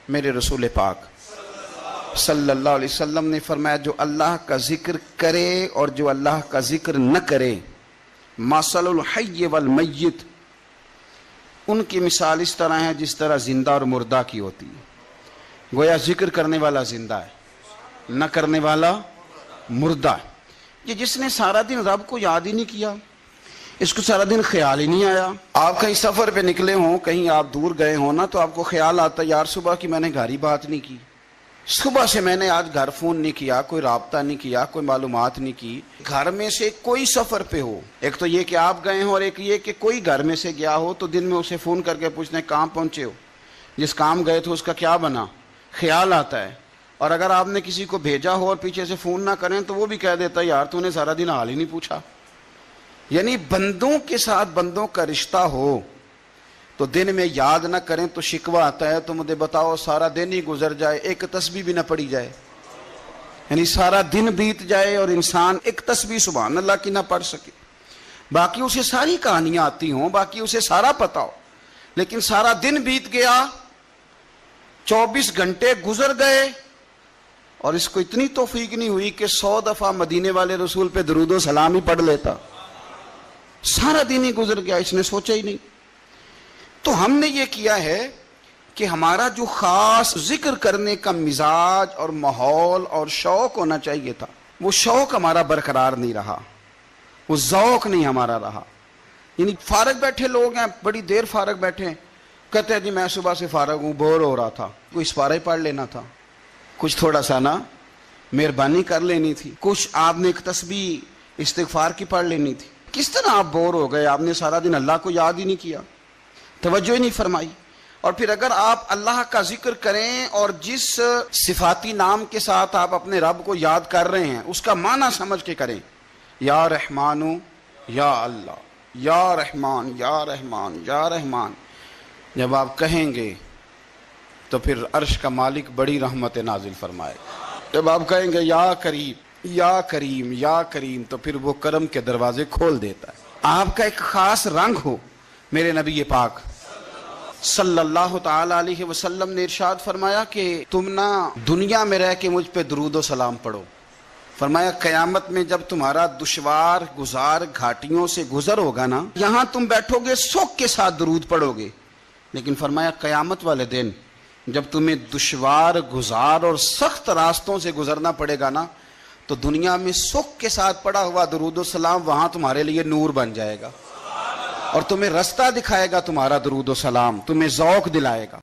میرے رسول پاک صلی اللہ علیہ وسلم نے فرمایا جو اللہ کا ذکر کرے اور جو اللہ کا ذکر نہ کرے، مثل الحی والمیت، ان کی مثال اس طرح ہے جس طرح زندہ اور مردہ کی ہوتی ہے۔ گویا ذکر کرنے والا زندہ ہے، نہ کرنے والا مردہ ہے۔ یہ جس نے سارا دن رب کو یاد ہی نہیں کیا، اس کو سارا دن خیال ہی نہیں آیا۔ آپ کہیں سفر پہ نکلے ہوں، کہیں آپ دور گئے ہوں نا، تو آپ کو خیال آتا یار صبح کی میں نے گھر ہی بات نہیں کی، صبح سے میں نے آج گھر فون نہیں کیا، کوئی رابطہ نہیں کیا، کوئی معلومات نہیں کی۔ گھر میں سے کوئی سفر پہ ہو، ایک تو یہ کہ آپ گئے ہوں اور ایک یہ کہ کوئی گھر میں سے گیا ہو، تو دن میں اسے فون کر کے پوچھنا ہے کہاں پہنچے ہو، جس کام گئے تھے اس کا کیا بنا، خیال آتا ہے۔ اور اگر آپ نے کسی کو بھیجا ہو اور پیچھے سے فون نہ کریں تو وہ بھی کہہ دیتا ہے یار تو نے سارا دن حال ہی نہیں پوچھا۔ یعنی بندوں کے ساتھ بندوں کا رشتہ ہو تو دن میں یاد نہ کریں تو شکوہ آتا ہے، تو مجھے بتاؤ سارا دن ہی گزر جائے ایک تسبیح بھی نہ پڑھی جائے، یعنی سارا دن بیت جائے اور انسان ایک تسبیح سبحان اللہ کی نہ پڑھ سکے، باقی اسے ساری کہانیاں آتی ہوں، باقی اسے سارا پتا ہو، لیکن سارا دن بیت گیا، 24 گھنٹے گزر گئے اور اس کو اتنی توفیق نہیں ہوئی کہ 100 دفعہ مدینے والے رسول پہ درود و سلام ہی پڑھ لیتا، سارا دن ہی گزر گیا، اس نے سوچا ہی نہیں۔ تو ہم نے یہ کیا ہے کہ ہمارا جو خاص ذکر کرنے کا مزاج اور ماحول اور شوق ہونا چاہیے تھا، وہ شوق ہمارا برقرار نہیں رہا، وہ ذوق نہیں ہمارا رہا۔ یعنی فارغ بیٹھے لوگ ہیں، بڑی دیر فارغ بیٹھے ہیں، کہتے ہیں جی میں صبح سے فارغ ہوں، بور ہو رہا تھا، کوئی اسپارہ ہی پڑھ لینا تھا، کچھ تھوڑا سا نا مہربانی کر لینی تھی، کچھ آپ نے ایک تسبیح استغفار کی پڑھ لینی تھی۔ کس طرح آپ بور ہو گئے؟ آپ نے سارا دن اللہ کو یاد ہی نہیں کیا، توجہ ہی نہیں فرمائی۔ اور پھر اگر آپ اللہ کا ذکر کریں اور جس صفاتی نام کے ساتھ آپ اپنے رب کو یاد کر رہے ہیں اس کا معنی سمجھ کے کریں، یا رحمانو یا اللہ، یا رحمان یا رحمان یا رحمان، جب آپ کہیں گے تو پھر عرش کا مالک بڑی رحمت نازل فرمائے۔ جب آپ کہیں گے یا کریم یا کریم یا کریم، تو پھر وہ کرم کے دروازے کھول دیتا ہے۔ آپ کا ایک خاص رنگ ہو۔ میرے نبی پاک صلی اللہ تعالی علیہ وسلم نے ارشاد فرمایا کہ تم نہ دنیا میں رہ کے مجھ پہ درود و سلام پڑھو، فرمایا قیامت میں جب تمہارا دشوار گزار گھاٹیوں سے گزر ہوگا نا، یہاں تم بیٹھو گے سوگ کے ساتھ درود پڑھو گے، لیکن فرمایا قیامت والے دن جب تمہیں دشوار گزار اور سخت راستوں سے گزرنا پڑے گا نا، تو دنیا میں سکھ کے ساتھ پڑا ہوا درود و سلام وہاں تمہارے لیے نور بن جائے گا، اور تمہیں رستہ دکھائے گا تمہارا درود و سلام، تمہیں ذوق دلائے گا۔